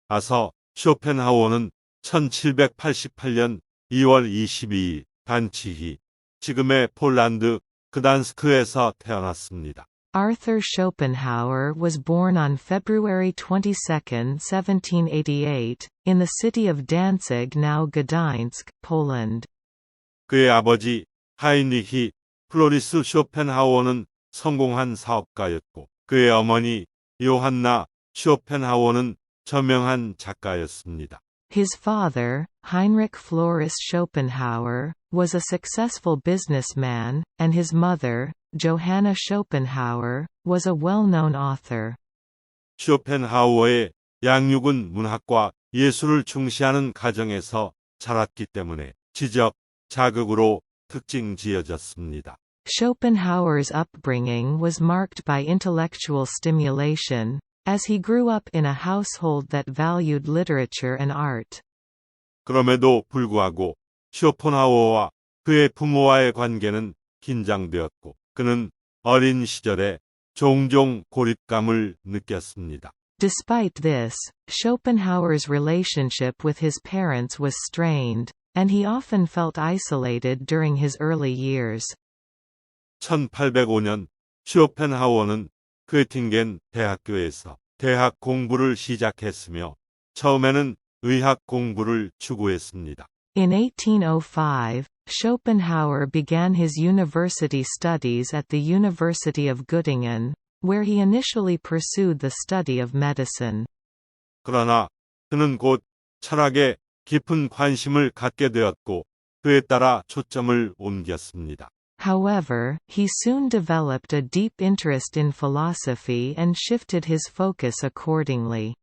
아서 쇼펜하우어는 1788년 2월 22일 단치히 지금의 폴란드 그단스크에서 태어났습니다. Arthur Schopenhauer was born on February 22, 1788, in the city of Danzig, now Gdańsk, Poland. 그의 아버지 하인리히 플로리스 쇼펜하우어는 성공한 사업가였고 그의 어머니 요한나 쇼펜하우어는 저명한 작가였습니다. His father, Heinrich Floris Schopenhauer, was a successful businessman, and his mother, Johanna Schopenhauer, was a well-known author. 쇼펜하우어의 양육은 문학과 예술을 중시하는 가정에서 자랐기 때문에 지적, 자극으로 특징지어졌습니다. Schopenhauer's upbringing was marked by intellectual stimulation, as he grew up in a household that valued literature and art. 그럼에도 불구하고 쇼펜하우어와 그의 부모와의 관계는 긴장되었고 그는 어린 시절에 종종 고립감을 느꼈습니다. Despite this, Schopenhauer's relationship with his parents was strained, and he often felt isolated during his early years. 1805년 쇼펜하우어는 괴팅겐 대학교에서 대학 공부를 시작했으며 처음에는 의학 공부를 추구했습니다. In 1805, Schopenhauer began his university studies at the University of Göttingen, where he initially pursued the study of medicine. 그러나 그는 곧 철학에 깊은 관심을 갖게 되었고 그에 따라 초점을 옮겼습니다. However, he soon developed a deep interest in philosophy and shifted his focus accordingly.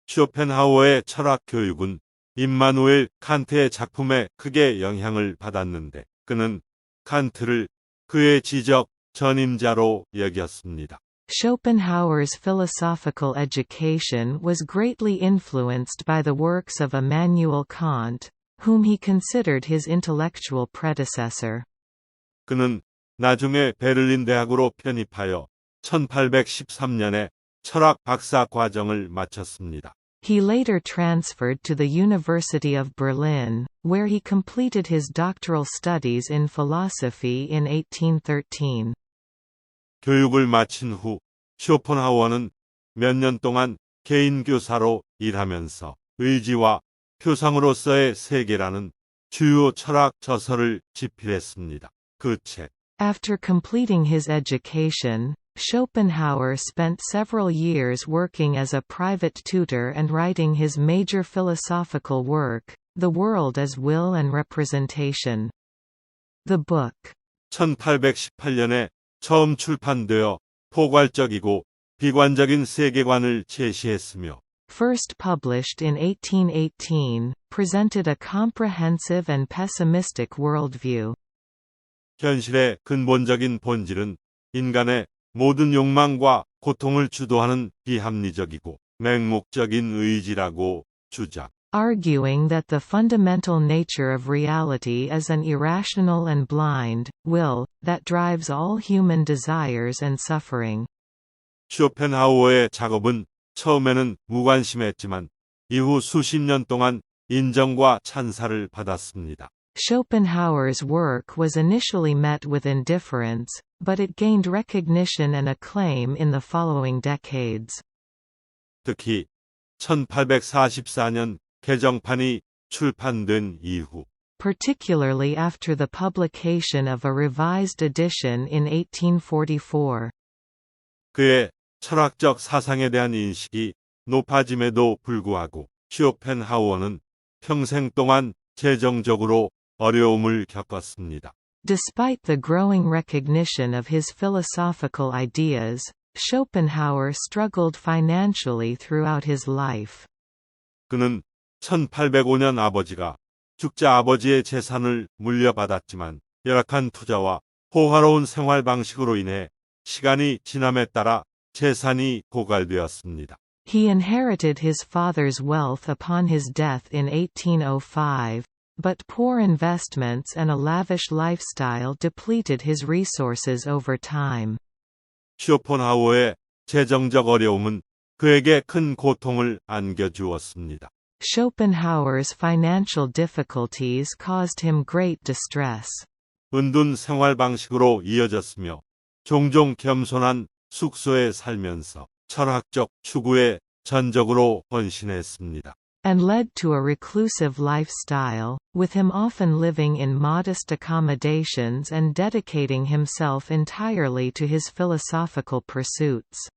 쇼펜하우어의 철학 교육은 임마누엘 칸트의 작품에 크게 영향을 받았는데 그는 칸트를 그의 지적 전임자로 여겼습니다. Schopenhauer's philosophical education was greatly influenced by the works of Immanuel Kant, whom he considered his intellectual predecessor. 그는 나중에 베를린 대학으로 편입하여 1813년에 철학 박사 과정을 마쳤습니다. He later transferred to the University of Berlin, where he completed his doctoral studies in philosophy in 1813. 교육을 마친 후 쇼펜하우어는 몇 년 동안 개인 교사로 일하면서 의지와 표상으로서의 세계라는 주요 철학 저서를 집필했습니다. 그 책. After completing his education, Schopenhauer spent several years working as a private tutor and writing his major philosophical work, The World as Will and Representation. The book. 1818년에 처음 출판되어 포괄적이고 비관적인 세계관을 제시했으며 First published in 1818, presented a comprehensive and pessimistic worldview. 현실의 근본적인 본질은 인간의 모든 욕망과 고통을 주도하는 비합리적이고 맹목적인 의지라고 주장. Arguing that the fundamental nature of reality is an irrational and blind will that drives all human desires and suffering. 쇼펜하우어의 작업은 처음에는 무관심했지만 이후 수십 년 동안 인정과 찬사를 받았습니다. Schopenhauer's work was initially met with indifference, but it gained recognition and acclaim in the following decades. 특히 1844년 개정판이 출판된 이후 Particularly after the publication of a revised edition in 1844. 그의 철학적 사상에 대한 인식이 높아짐에도 불구하고 쇼펜하우어는 평생 동안 재정적으로 어려움을 겪었습니다. Despite the growing recognition of his philosophical ideas, Schopenhauer struggled financially throughout his life. 그는 1805년 아버지가 죽자 아버지의 재산을 물려받았지만 열악한 투자와 호화로운 생활 방식으로 인해 시간이 지남에 따라 재산이 고갈되었습니다. He inherited his father's wealth upon his death in 1805, but poor investments and a lavish lifestyle depleted his resources over time. 쇼펜하우어의 재정적 어려움은 그에게 큰 고통을 안겨주었습니다. Schopenhauer's financial difficulties caused him great distress. 은둔 생활 방식으로 이어졌으며 종종 겸손한 숙소에 살면서 철학적 추구에 전적으로 헌신했습니다. And led to a reclusive lifestyle, with him often living in modest accommodations and dedicating himself entirely to his philosophical pursuits.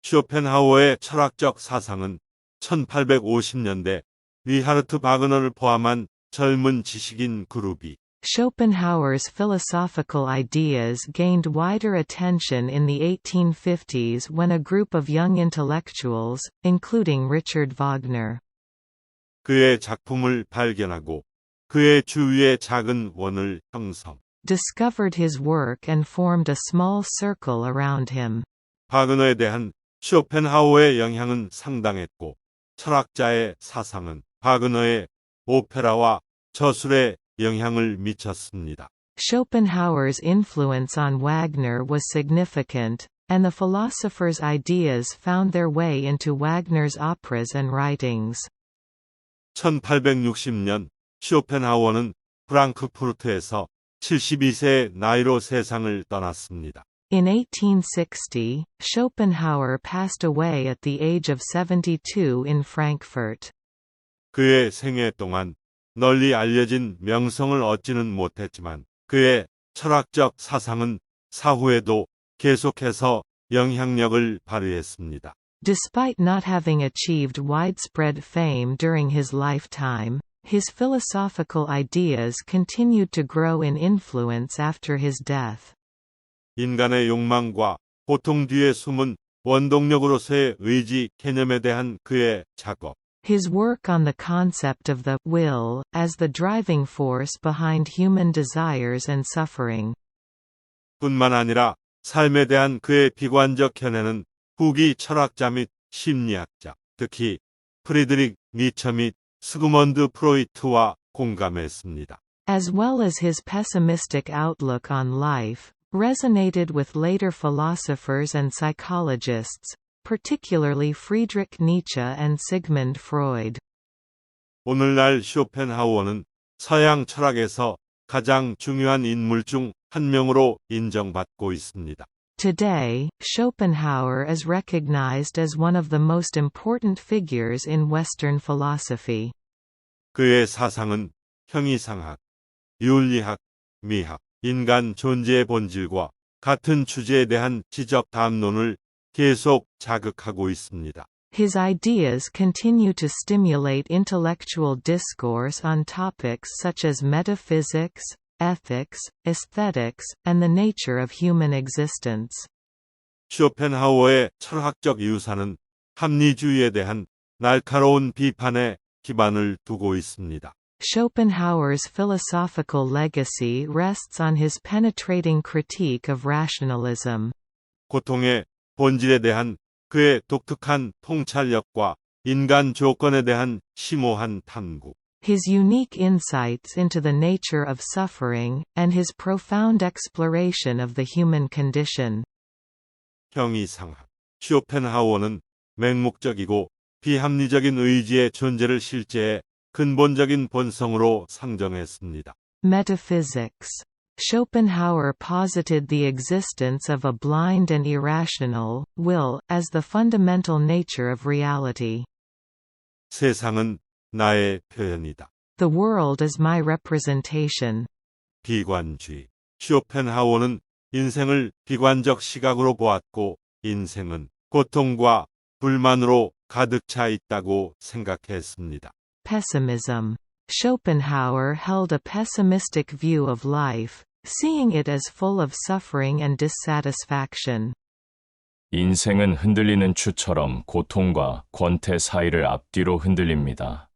쇼펜하우어의 철학적 사상은 1850년대 리하르트 바그너를 포함한 젊은 지식인 그룹이 Schopenhauer's philosophical ideas gained wider attention in the 1850s when a group of young intellectuals, including Richard Wagner, 그의 작품을 발견하고 그의 주위에 작은 원을 형성. discovered his work and formed a small circle around him. 바그너에 대한 쇼펜하우어의 영향은 상당했고 철학자의 사상은 바그너의 오페라와 저술에 영향을 미쳤습니다. Schopenhauer's influence on Wagner was significant, and the philosopher's ideas found their way into Wagner's operas and writings. 1860년 쇼펜하우어는 프랑크푸르트에서 72세의 나이로 세상을 떠났습니다. In 1860, Schopenhauer passed away at the age of 72 in Frankfurt. 그의 생애 동안 널리 알려진 명성을 얻지는 못했지만 그의 철학적 사상은 사후에도 계속해서 영향력을 발휘했습니다. Despite not having achieved widespread fame during his lifetime, his philosophical ideas continued to grow in influence after his death. 인간의 욕망과 고통 뒤에 숨은 원동력으로서의 의지 개념에 대한 그의 작업. His work on the concept of the will, as the driving force behind human desires and suffering. 뿐만 아니라 삶에 대한 그의 비관적 견해는 후기 철학자 및 심리학자, 특히 프리드릭 니처 및 스그먼드 프로이트와 공감했습니다. As well as his pessimistic outlook on life, resonated with later philosophers and psychologists, particularly Friedrich Nietzsche and Sigmund Freud. 오늘날 쇼펜하우어는 서양 철학에서 가장 중요한 인물 중 한 명으로 인정받고 있습니다. Today, Schopenhauer is recognized as one of the most important figures in Western philosophy. 그의 사상은 형이상학, 윤리학, 미학, 인간 존재의 본질과 같은 주제에 대한 지적 담론을 계속 자극하고 있습니다. His ideas continue to stimulate intellectual discourse on topics such as metaphysics, ethics, aesthetics, and the nature of human existence. 쇼펜하우어의 철학적 유산은 합리주의에 대한 날카로운 비판에 기반을 두고 있습니다. Schopenhauer's philosophical legacy rests on his penetrating critique of rationalism. 고통의 본질에 대한 그의 독특한 통찰력과 인간 조건에 대한 심오한 탐구. His unique insights into the nature of suffering, and his profound exploration of the human condition. 형이상학. 쇼펜하우어는 맹목적이고 비합리적인 의지의 존재를 실제의 근본적인 본성으로 상정했습니다. Metaphysics. Schopenhauer posited the existence of a blind and irrational will as the fundamental nature of reality. 세상은 나의 표현이다. The world is my representation. 비관주의. 쇼펜하우어는 인생을 비관적 시각으로 보았고 인생은 고통과 불만으로 가득 차 있다고 생각했습니다. Pessimism. Schopenhauer held a pessimistic view of life, seeing it as full of suffering and dissatisfaction. 인생은 흔들리는 추처럼 고통과 권태 사이를 앞뒤로 흔들립니다.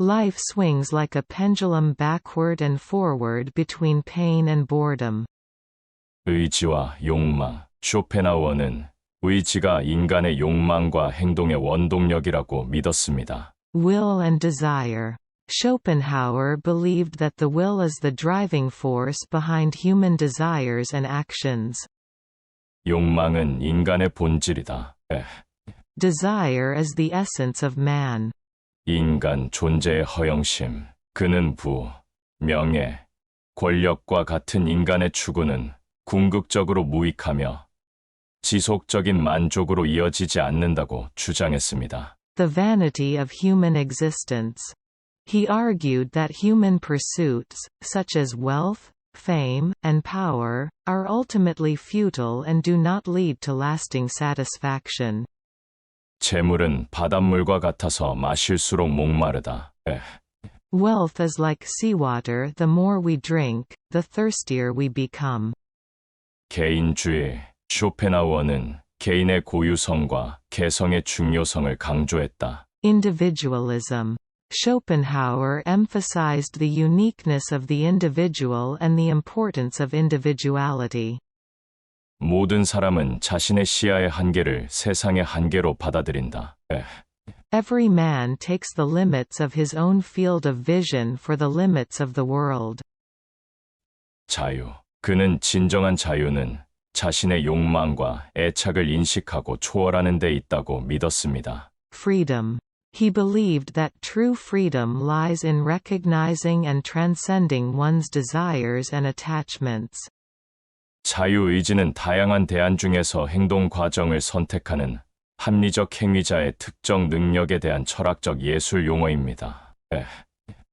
Life swings like a pendulum backward and forward between pain and boredom. 의지와 욕망. 쇼펜하우어는 의지가 인간의 욕망과 행동의 원동력이라고 믿었습니다. Will and desire. Schopenhauer believed that the will is the driving force behind human desires and actions. 욕망은 인간의 본질이다. Desire is the essence of man. 인간 존재의 허영심. 그는 부, 명예, 권력과 같은 인간의 추구는 궁극적으로 무익하며 지속적인 만족으로 이어지지 않는다고 주장했습니다. The vanity of human existence. He argued that human pursuits, such as wealth, fame, and power, are ultimately futile and do not lead to lasting satisfaction. 재물은 바닷물과 같아서 마실수록 목마르다. Wealth is like seawater. The more we drink, the thirstier we become. 개인주의. 소펜하우어는 개인의 고유성과 개성의 중요성을 강조했다. Individualism. Schopenhauer emphasized the uniqueness of the individual and the importance of individuality. 모든 사람은 자신의 시야의 한계를 세상의 한계로 받아들인다. Every man takes the limits of his own field of vision for the limits of the world. 자유. 그는 진정한 자유는 자신의 욕망과 애착을 인식하고 초월하는 데 있다고 믿었습니다. Freedom. He believed that true freedom lies in recognizing and transcending one's desires and attachments. 자유의지는 다양한 대안 중에서 행동 과정을 선택하는 합리적 행위자의 특정 능력에 대한 철학적 예술 용어입니다.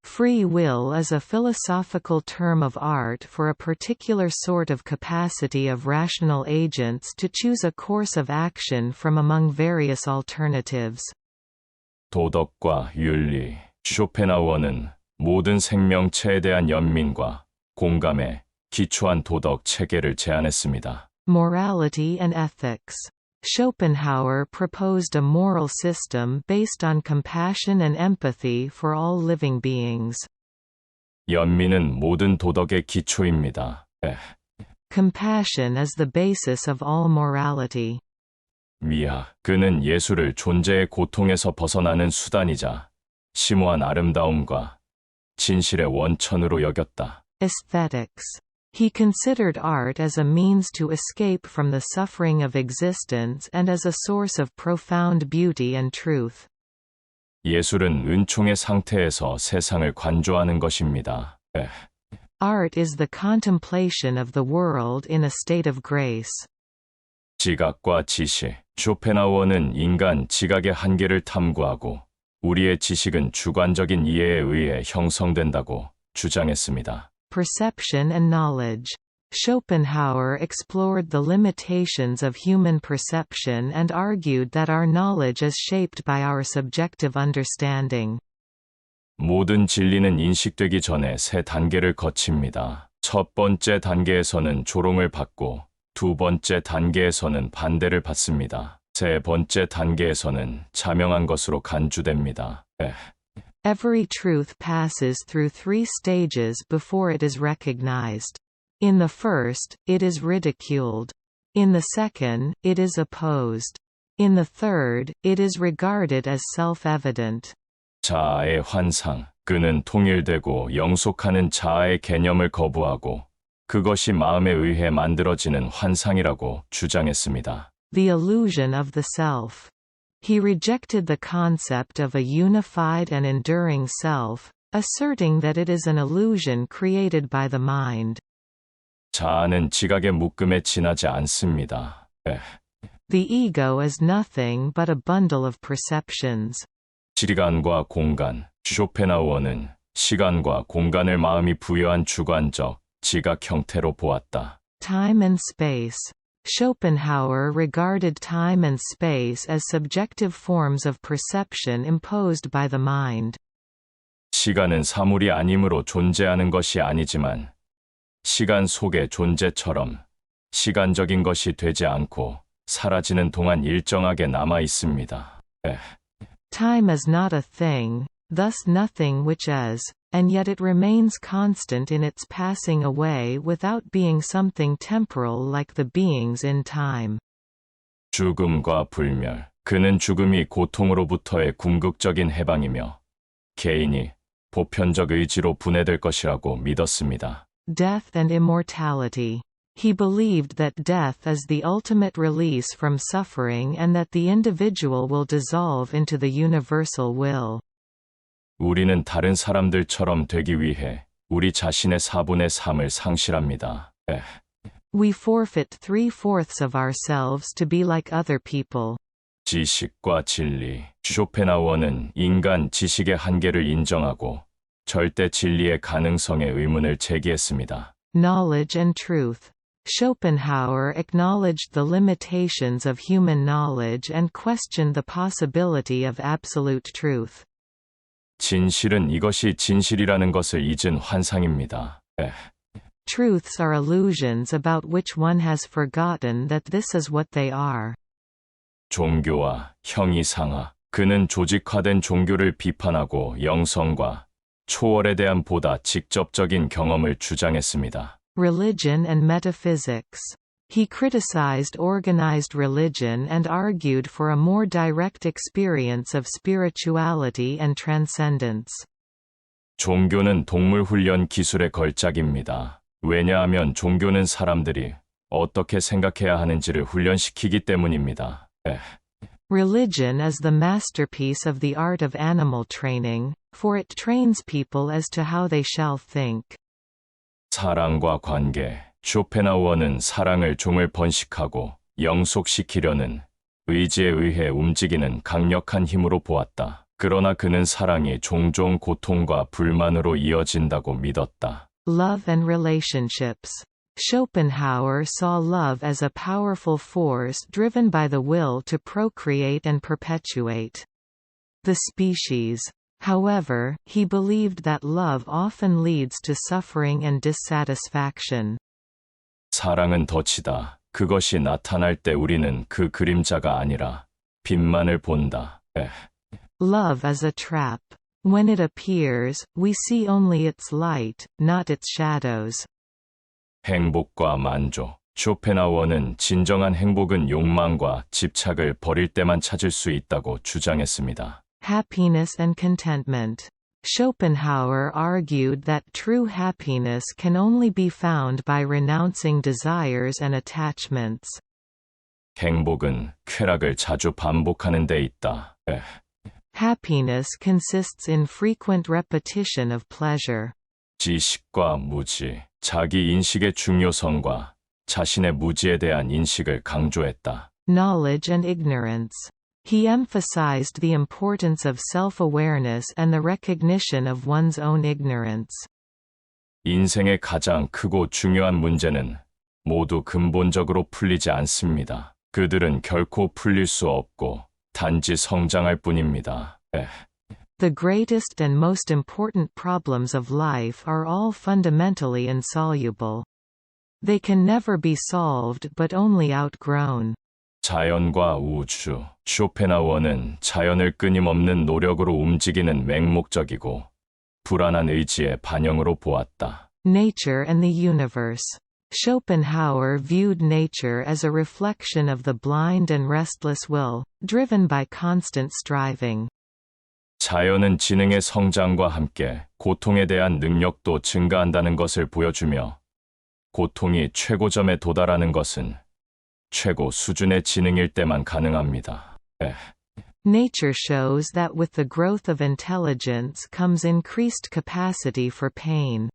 Free will is a philosophical term of art for a particular sort of capacity of rational agents to choose a course of action from among various alternatives. 도덕과 윤리. 쇼펜하우어는 모든 생명체에 대한 연민과 공감에 기초한 도덕 체계를 제안했습니다. Morality and ethics. Schopenhauer proposed a moral system based on compassion and empathy for all living beings. 연민은 모든 도덕의 기초입니다. Compassion is the basis of all morality. 미학. 그는 예술을 존재의 고통에서 벗어나는 수단이자 심오한 아름다움과 진실의 원천으로 여겼다. Aesthetics. He considered art as a means to escape from the suffering of existence and as a source of profound beauty and truth. 예술은 은총의 상태에서 세상을 관조하는 것입니다. Art is the contemplation of the world in a state of grace. 지각과 지식. 쇼펜하우어는 인간 지각의 한계를 탐구하고 우리의 지식은 주관적인 이해에 의해 형성된다고 주장했습니다. Perception and knowledge. Schopenhauer explored the limitations of human perception and argued that our knowledge is shaped by our subjective understanding. 모든 진리는 인식되기 전에 세 단계를 거칩니다. 첫 번째 단계에서는 조롱을 받고 두 번째 단계에서는 반대를 받습니다. 세 번째 단계에서는 자명한 것으로 간주됩니다. Every truth passes through three stages before it is recognized. In the first, it is ridiculed. In the second, it is opposed. In the third, it is regarded as self-evident. 자아의 환상. 그는 통일되고 영속하는 자아의 개념을 거부하고 그것이 마음에 의해 만들어지는 환상이라고 주장했습니다. The illusion of the self. He rejected the concept of a unified and enduring self, asserting that it is an illusion created by the mind. 자아는 지각의 묶음에 지나지 않습니다. The ego is nothing but a bundle of perceptions. 시간과 공간. 쇼펜하우어는 시간과 공간을 마음이 부여한 주관적, 지각 형태로 보았다. Time and space. Schopenhauer regarded time and space as subjective forms of perception imposed by the mind. 시간은 사물이 아니므로 존재하는 것이 아니지만 시간 속의 존재처럼 시간적인 것이 되지 않고 사라지는 동안 일정하게 남아 있습니다. Time is not a thing, thus nothing which is, and yet it remains constant in its passing away without being something temporal like the beings in time. 죽음과 불멸. 그는 죽음이 고통으로부터의 궁극적인 해방이며 개인이 보편적 의지로 분해될 것이라고 믿었습니다. Death and immortality. He believed that death is the ultimate release from suffering and that the individual will dissolve into the universal will. 우리는 다른 사람들처럼 되기 위해 우리 자신의 4분의 3을 상실합니다. We forfeit 3/4 of ourselves to be like other people. 지식과 진리. 쇼펜하우어는 인간 지식의 한계를 인정하고 절대 진리의 가능성에 의문을 제기했습니다. Knowledge and truth. Schopenhauer acknowledged the limitations of human knowledge and questioned the possibility of absolute truth. 진실은 이것이 진실이라는 것을 잊은 환상입니다. Truths are illusions about which one has forgotten that this is what they are. 종교와 형이상화. 그는 조직화된 종교를 비판하고 영성과 초월에 대한 보다 직접적인 경험을 주장했습니다. Religion and metaphysics. He criticized organized religion and argued for a more direct experience of spirituality and transcendence. 종교는 동물 훈련 기술의 걸작입니다. 왜냐하면 종교는 사람들이 어떻게 생각해야 하는지를 훈련시키기 때문입니다. Religion is the masterpiece of the art of animal training, for it trains people as to how they shall think. 사랑과 관계. 쇼펜하우어는 사랑을 종을 번식하고 영속시키려는 의지에 의해 움직이는 강력한 힘으로 보았다. 그러나 그는 사랑이 종종 고통과 불만으로 이어진다고 믿었다. Love and relationships. Schopenhauer saw love as a powerful force driven by the will to procreate and perpetuate the species. However, he believed that love often leads to suffering and dissatisfaction. 사랑은 덫이다. 그것이 나타날 때 우리는 그 그림자가 아니라 빛만을 본다. Love is a trap. When it appears, we see only its light, not its shadows. 행복과 만족. 쇼펜하우어는 진정한 행복은 욕망과 집착을 버릴 때만 찾을 수 있다고 주장했습니다. Happiness and contentment. Schopenhauer argued that true happiness can only be found by renouncing desires and attachments. 행복은 쾌락을 자주 반복하는 데 있다. Happiness consists in frequent repetition of pleasure. 지식과 무지. 자기 인식의 중요성과 자신의 무지에 대한 인식을 강조했다. Knowledge and ignorance. He emphasized the importance of self-awareness and the recognition of one's own ignorance. 인생의 가장 크고 중요한 문제는 모두 근본적으로 풀리지 않습니다. 그들은 결코 풀릴 수 없고 단지 성장할 뿐입니다. The greatest and most important problems of life are all fundamentally insoluble. They can never be solved but only outgrown. 자연과 우주. 쇼펜하우어는 자연을 끊임없는 노력으로 움직이는 맹목적이고 불안한 의지의 반영으로 보았다. Nature and the universe. Schopenhauer viewed nature as a reflection of the blind and restless will, driven by constant striving. 자연은 지능의 성장과 함께 고통에 대한 능력도 증가한다는 것을 보여주며 고통이 최고점에 도달하는 것은 최고 수준의 지능일 때만 가능합니다. Nature shows that with the growth of intelligence comes increased capacity for pain.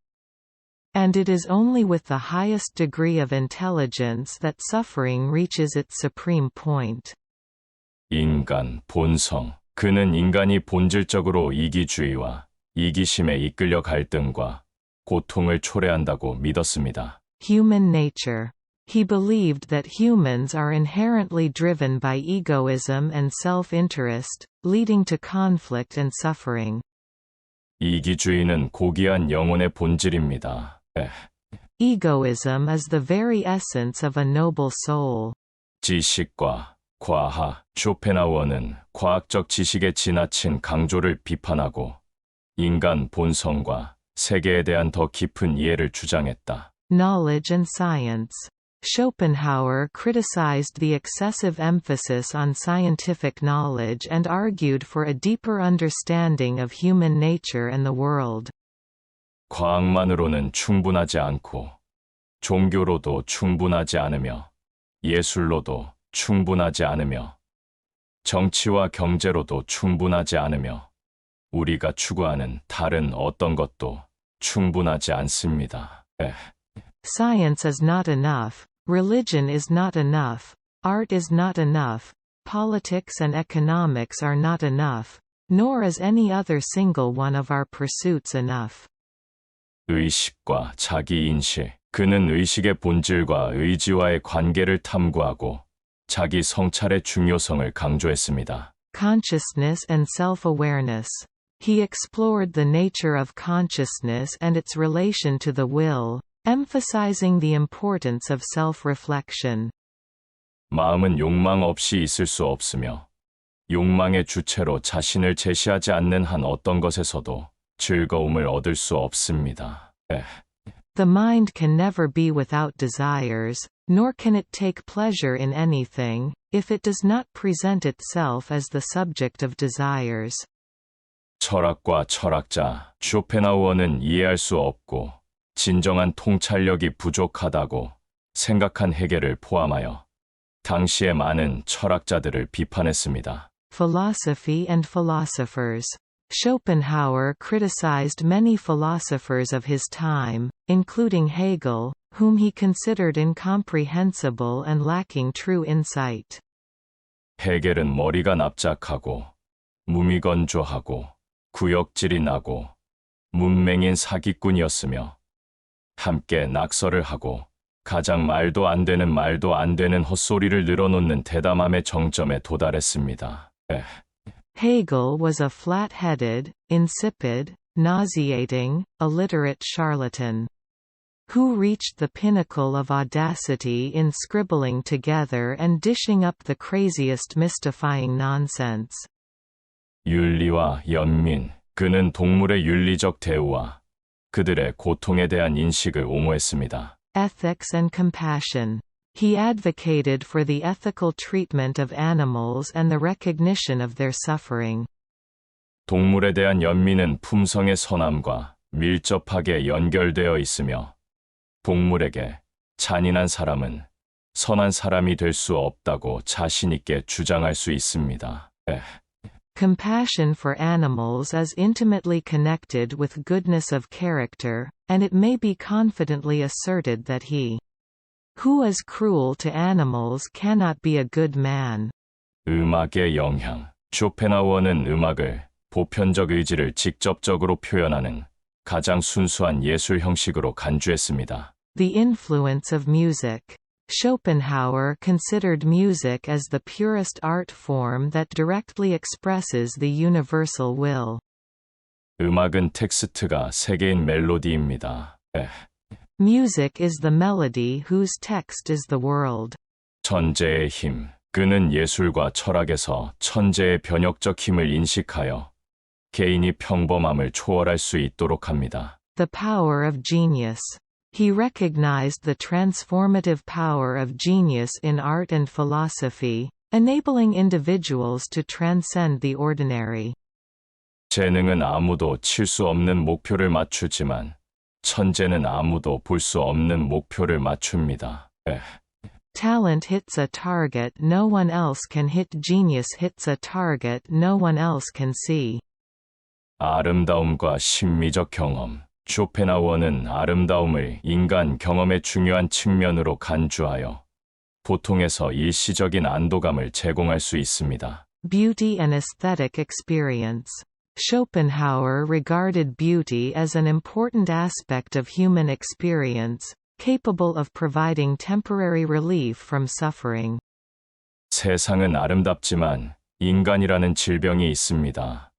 And it is only with the highest degree of intelligence that suffering reaches its supreme point. 인간 본성. 그는 인간이 본질적으로 이기주의와 이기심에 이끌려 갈등과 고통을 초래한다고 믿었습니다. Human nature. He believed that humans are inherently driven by egoism and self-interest, leading to conflict and suffering. 이기주의는 고귀한 영혼의 본질입니다. Egoism is the very essence of a noble soul. 지식과 과학. 쇼펜하우어는 과학적 지식의 지나친 강조를 비판하고 인간 본성과 세계에 대한 더 깊은 이해를 주장했다. Knowledge and science. Schopenhauer criticized the excessive emphasis on scientific knowledge and argued for a deeper understanding of human nature and the world. 과학만으로는 충분하지 않고 종교로도 충분하지 않으며, 예술로도 충분하지 않으며, 정치와 경제로도 충분하지 않으며, 우리가 추구하는 다른 어떤 것도 충분하지 않습니다. Science is not enough, religion is not enough, art is not enough, politics and economics are not enough, nor is any other single one of our pursuits enough. 의식과 자기인식. 그는 의식의 본질과 의지와의 관계를 탐구하고 자기 성찰의 중요성을 강조했습니다. Consciousness and self-awareness. He explored the nature of consciousness and its relation to the will, emphasizing the importance of self-reflection. 마음은 욕망 없이 있을 수 없으며 욕망의 주체로 자신을 제시하지 않는 한 어떤 것에서도 즐거움을 얻을 수 없습니다. The mind can never be without desires, nor can it take pleasure in anything, if it does not present itself as the subject of desires. 철학과 철학자 소펜하우어는 이해할 수 없고 진정한 통찰력이 부족하다고 생각한 해겔을 포함하여 당시의 많은 철학자들을 비판했습니다. Philosophy and philosophers. Schopenhauer criticized many philosophers of his time, including Hegel, whom he considered incomprehensible and lacking true insight. 해겔은 머리가 납작하고 무미건조하고 구역질이 나고 문맹인 사기꾼이었으며 함께 낙서를 하고 가장 말도 안 되는 헛소리를 늘어놓는 대담함의 정점에 도달했습니다. Hegel was a flat-headed, insipid, nauseating, illiterate charlatan, who reached the pinnacle of audacity in scribbling together and dishing up the craziest mystifying nonsense. 윤리와 연민. 그는 동물의 윤리적 대우와 그들의 고통에 대한 인식을 옹호했습니다. Ethics and compassion. He advocated for the ethical treatment of animals and the recognition of their suffering. 동물에 대한 연민은 품성의 선함과 밀접하게 연결되어 있으며 동물에게 잔인한 사람은 선한 사람이 될 수 없다고 자신 있게 주장할 수 있습니다. Compassion for animals is intimately connected with goodness of character, and it may be confidently asserted that he who is cruel to animals cannot be a good man. 음악의 영향. 쇼펜하우어는 음악을 보편적 의지를 직접적으로 표현하는 가장 순수한 예술 형식으로 간주했습니다. The influence of music. Schopenhauer considered music as the purest art form that directly expresses the universal will. 음악은 텍스트가 세계인 멜로디입니다. Music is the melody whose text is the world. 천재의 힘. 그는 예술과 철학에서 천재의 변혁적 힘을 인식하여 개인이 평범함을 초월할 수 있도록 합니다. The power of genius. He recognized the transformative power of genius in art and philosophy, enabling individuals to transcend the ordinary. 재능은 아무도 칠 수 없는 목표를 맞추지만 천재는 아무도 볼 수 없는 목표를 맞춥니다. Talent hits a target no one else can hit. Genius hits a target no one else can see. 아름다움과 심미적 경험. 쇼펜하우어는 아름다움을 인간 경험의 중요한 측면으로 간주하여 보통에서 일시적인 안도감을 제공할 수 있습니다. Beauty and aesthetic experience. Schopenhauer regarded beauty as an important aspect of human experience, capable of providing temporary relief from suffering. 세상은 아름답지만 인간이라는 질병이 있습니다.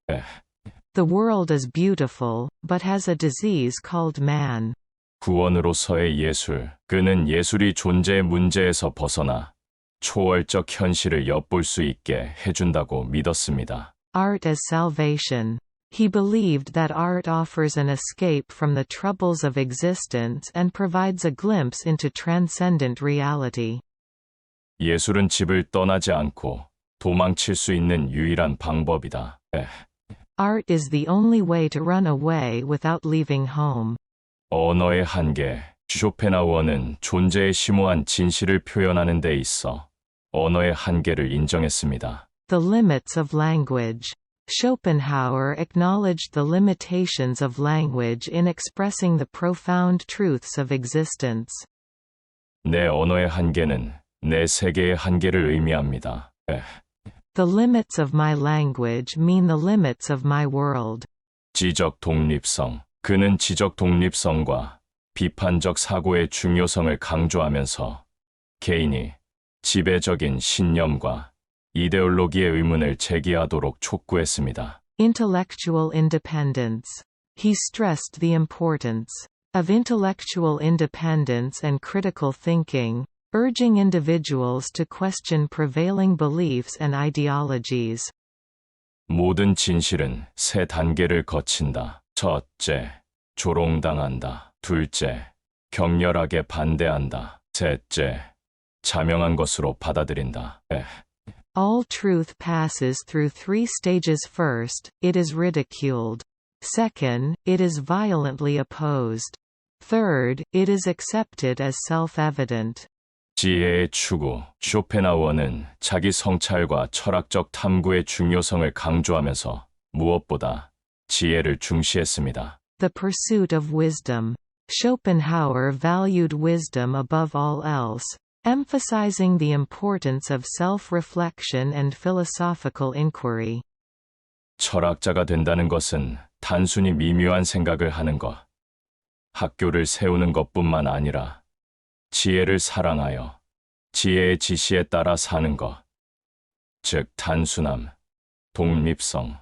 The world is beautiful, but has a disease called man. 구원으로서의 예술. 그는 예술이 존재의 문제에서 벗어나 초월적 현실을 엿볼 수 있게 해준다고 믿었습니다. Art as salvation. He believed that art offers an escape from the troubles of existence and provides a glimpse into transcendent reality. 예술은 집을 떠나지 않고 도망칠 수 있는 유일한 방법이다. Art is the only way to run away without leaving home. 언어의 한계. 쇼펜하우어는 존재의 심오한 진실을 표현하는 데 있어 언어의 한계를 인정했습니다. The limits of language. Schopenhauer acknowledged the limitations of language in expressing the profound truths of existence. 내 언어의 한계는 내 세계의 한계를 의미합니다. The limits of my language mean the limits of my world. 지적 독립성. 그는 지적 독립성과 비판적 사고의 중요성을 강조하면서 개인이 지배적인 신념과 이데올로기의 의문을 제기하도록 촉구했습니다. Intellectual independence. He stressed the importance of intellectual independence and critical thinking, urging individuals to question prevailing beliefs and ideologies. 모든 진실은 세 단계를 거친다. 첫째, 조롱당한다. 둘째, 격렬하게 반대한다. 셋째, 자명한 것으로 받아들인다. All truth passes through three stages. First, it is ridiculed. Second, it is violently opposed. Third, it is accepted as self-evident. 지혜의 추구. 쇼펜하우어는 자기 성찰과 철학적 탐구의 중요성을 강조하면서 무엇보다 지혜를 중시했습니다. The pursuit of wisdom. Schopenhauer valued wisdom above all else, emphasizing the importance of self-reflection and philosophical inquiry. 철학자가 된다는 것은 단순히 미묘한 생각을 하는 것, 학교를 세우는 것뿐만 아니라 지혜를 사랑하여 지혜의 지시에 따라 사는 것, 즉 단순함, 독립성,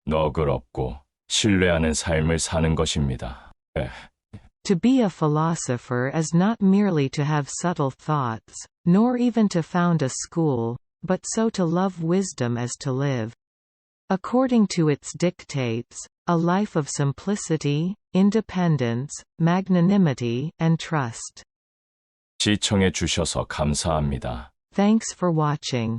너그럽고 신뢰하는 삶을 사는 것입니다. To be a philosopher is not merely to have subtle thoughts, nor even to found a school, but so to love wisdom as to live according to its dictates, a life of simplicity, independence, magnanimity, and trust. 시청해 주셔서 감사합니다. Thanks for watching.